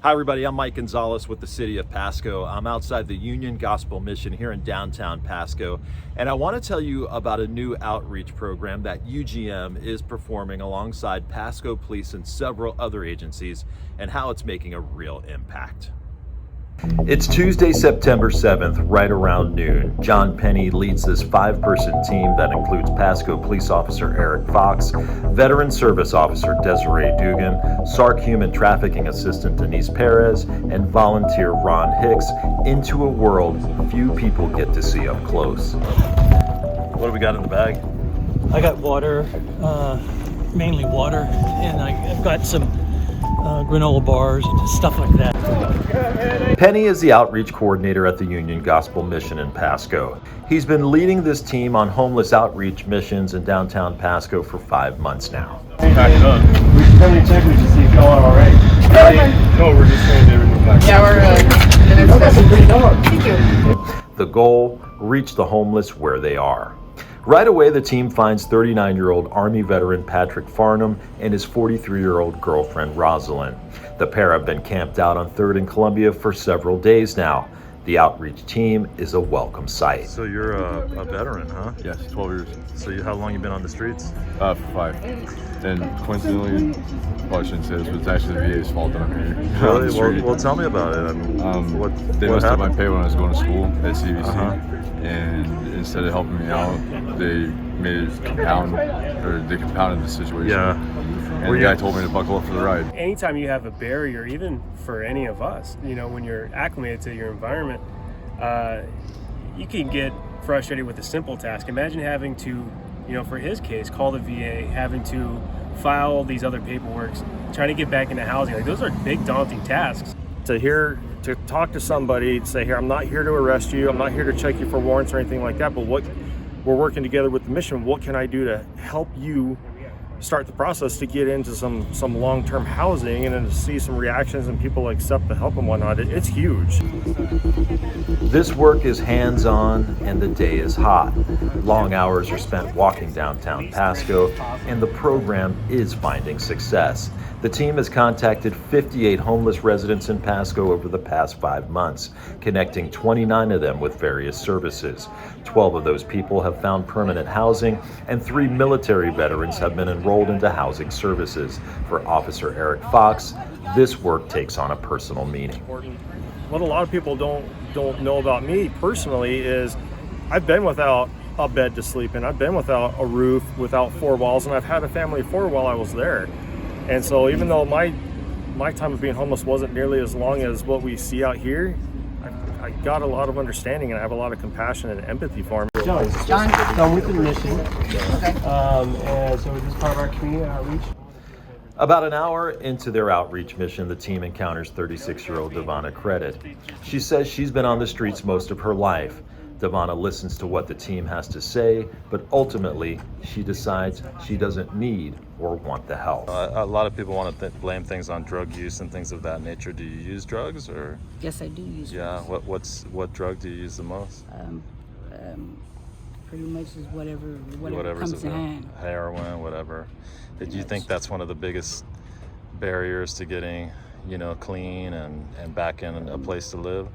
Hi everybody, I'm Mike Gonzalez with the City of Pasco. I'm outside the Union Gospel Mission here in downtown Pasco, and I want to tell you about a new outreach program that UGM is performing alongside Pasco Police and several other agencies, and how it's making a real impact. It's Tuesday, September 7th, right around noon. John Penney leads this 5-person team that includes Pasco Police Officer Eric Fox, Veteran Service Officer Desiree Dugan, SARC Human Trafficking Assistant Denise Perez, and volunteer Ron Hicks into a world few people get to see up close. What do we got in the bag? I got water, mainly water, and I've got some granola bars and stuff like that. Penney is the outreach coordinator at the Union Gospel Mission in Pasco. He's been leading this team on homeless outreach missions in downtown Pasco for 5 months now. Back it up. We should probably check with you to see if y'all are all right. No, we're just saying everything back. Yeah, we're good. That's a great dog. Thank you. The goal, reach the homeless where they are. Right away, the team finds 39-year-old Army veteran Patrick Farnham and his 43-year-old girlfriend Rosalind. The pair have been camped out on 3rd and Columbia for several days now. The outreach team is a welcome sight. So you're a veteran, huh? Yes, 12 years. So how long you been on the streets? For 5. And coincidentally, well, I shouldn't say this, but it's actually the VA's fault that I'm here. Really? Well, tell me about it. I mean, they messed up my pay when I was going to school at CBVC. And instead of helping me out, they made it they compounded the situation. Yeah. And the guy told me to buckle up for the ride. Anytime you have a barrier, even for any of us, when you're acclimated to your environment, you can get frustrated with a simple task. Imagine having to, for his case, call the VA, having to file all these other paperworks, trying to get back into housing. Like, those are big, daunting tasks. To talk to somebody, say, here, I'm not here to arrest you, I'm not here to check you for warrants or anything like that, but we're working together with the mission. What can I do to help you start the process to get into some long-term housing, and then to see some reactions and people accept the help and whatnot? It's huge. This work is hands-on and the day is hot. Long hours are spent walking downtown Pasco, and the program is finding success. The team has contacted 58 homeless residents in Pasco over the past 5 months, connecting 29 of them with various services. 12 of those people have found permanent housing, and 3 military veterans have been enrolled into housing services. For Officer Eric Fox, this work takes on a personal meaning. What a lot of people don't know about me personally is I've been without a bed to sleep in. I've been without a roof, without 4 walls, and I've had a family of 4 while I was there. And so even though my time of being homeless wasn't nearly as long as what we see out here, I got a lot of understanding, and I have a lot of compassion and empathy for him. John, I'm with the mission. Okay. And so this is part of our community outreach. About an hour into their outreach mission, the team encounters 36-year-old Devonna Credit. She says she's been on the streets most of her life. Devonna listens to what the team has to say, but ultimately she decides she doesn't need or want the help. A lot of people want to blame things on drug use and things of that nature. Do you use drugs, or? Yes, I do use drugs. Yeah. What drug do you use the most? Pretty much is whatever comes to hand. Heroin, whatever. Did you think that's one of the biggest barriers to getting, clean and back in a place to live?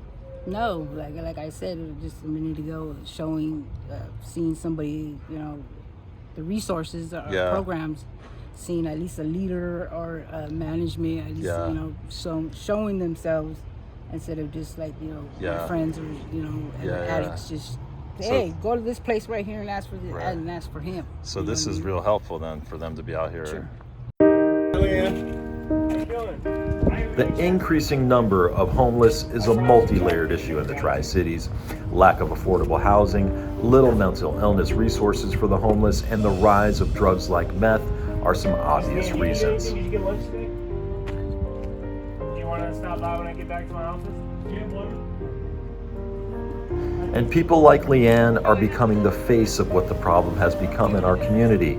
No, like I said just a minute ago, seeing somebody, the resources or programs, seeing at least a leader or management, at least, showing themselves instead of just like, their friends or, addicts just, hey, go to this place right here and ask for this, and ask for him. So this is real helpful then for them to be out here. Sure. The increasing number of homeless is a multi-layered issue in the Tri-Cities. Lack of affordable housing, little mental illness resources for the homeless, and the rise of drugs like meth are some obvious reasons. Did you get lunch today? Do you want to stop by when I get back to my office? And people like Leanne are becoming the face of what the problem has become in our community.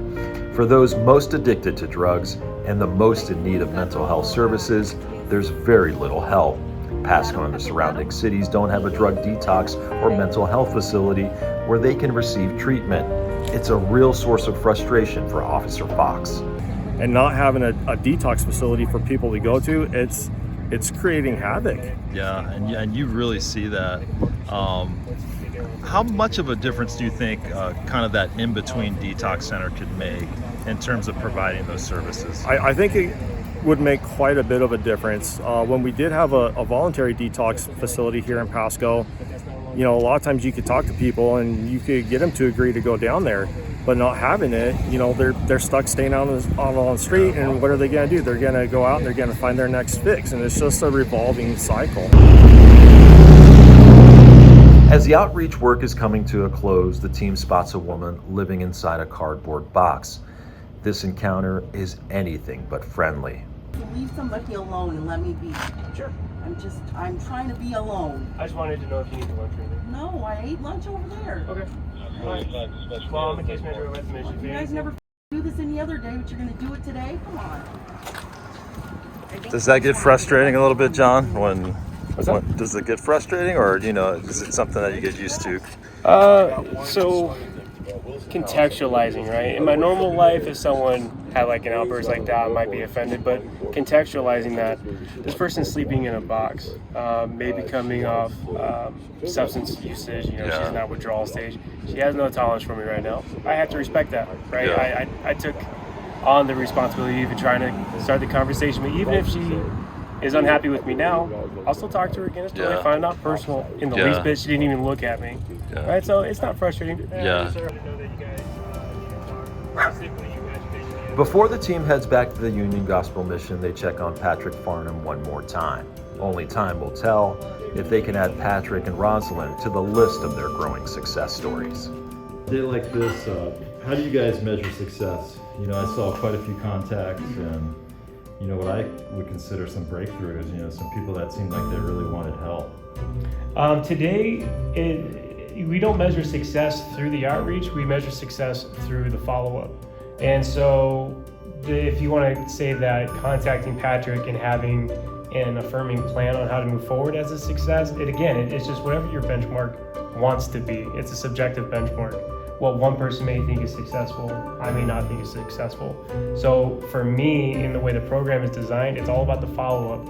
For those most addicted to drugs and the most in need of mental health services, there's very little help. Pasco and the surrounding cities don't have a drug detox or mental health facility where they can receive treatment. It's a real source of frustration for Officer Fox. And not having a detox facility for people to go to, it's it's creating havoc. Yeah, and you really see that. How much of a difference do you think kind of that in-between detox center could make in terms of providing those services? I think it would make quite a bit of a difference. When we did have a voluntary detox facility here in Pasco, a lot of times you could talk to people and you could get them to agree to go down there, but not having it, they're stuck staying on the street, and what are they going to do? They're going to go out and they're going to find their next fix, and it's just a revolving cycle. As the outreach work is coming to a close, the team spots a woman living inside a cardboard box. This encounter is anything but friendly. Leave somebody alone and let me be. Sure. I'm trying to be alone. I just wanted to know if you need lunch or anything. No, I ate lunch over there. Okay. Well, I'm the case manager with the mission. You guys never do this any other day, but you're going to do it today? Come on. Does that get frustrating a little bit, John? Does it get frustrating, or is it something that you get used to? So contextualizing, right? In my normal life, if someone had like an outburst like that, I might be offended, but contextualizing that this person's sleeping in a box, maybe coming off substance usage, she's in that withdrawal stage. She has no tolerance for me right now. I have to respect that, right? Yeah. I took on the responsibility of trying to start the conversation, but even if she is unhappy with me now, I'll still talk to her again. It's totally fine, not personal in the least bit. She didn't even look at me, right? So it's not frustrating. Yeah. Before the team heads back to the Union Gospel Mission, they check on Patrick Farnham one more time. Only time will tell if they can add Patrick and Rosalind to the list of their growing success stories. Day like this, how do you guys measure success? I saw quite a few contacts and what I would consider some breakthroughs, some people that seemed like they really wanted help. Today, we don't measure success through the outreach, we measure success through the follow-up. And so if you want to say that contacting Patrick and having an affirming plan on how to move forward as a success, it's just whatever your benchmark wants to be. It's a subjective benchmark. What one person may think is successful, I may not think is successful. So for me, in the way the program is designed, it's all about the follow-up.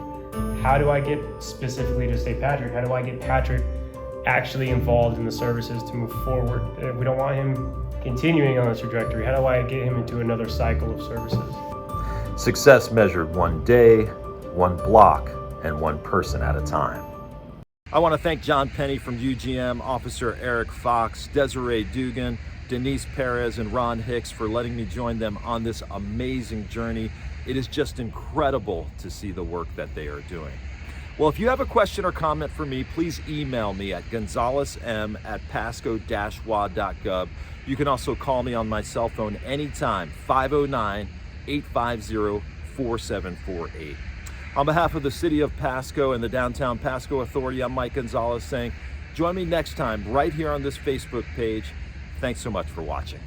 How do I get, specifically to say Patrick, how do I get Patrick actually involved in the services to move forward? We don't want him continuing on this trajectory. How do I get him into another cycle of services? Success measured one day, one block, and one person at a time. I want to thank John Penney from UGM, Officer Eric Fox, Desiree Dugan, Denise Perez, and Ron Hicks for letting me join them on this amazing journey. It is just incredible to see the work that they are doing. Well, if you have a question or comment for me, please email me at gonzalezm@pasco-wa.gov. You can also call me on my cell phone anytime, 509-850-4748. On behalf of the City of Pasco and the Downtown Pasco Authority, I'm Mike Gonzalez saying, join me next time right here on this Facebook page. Thanks so much for watching.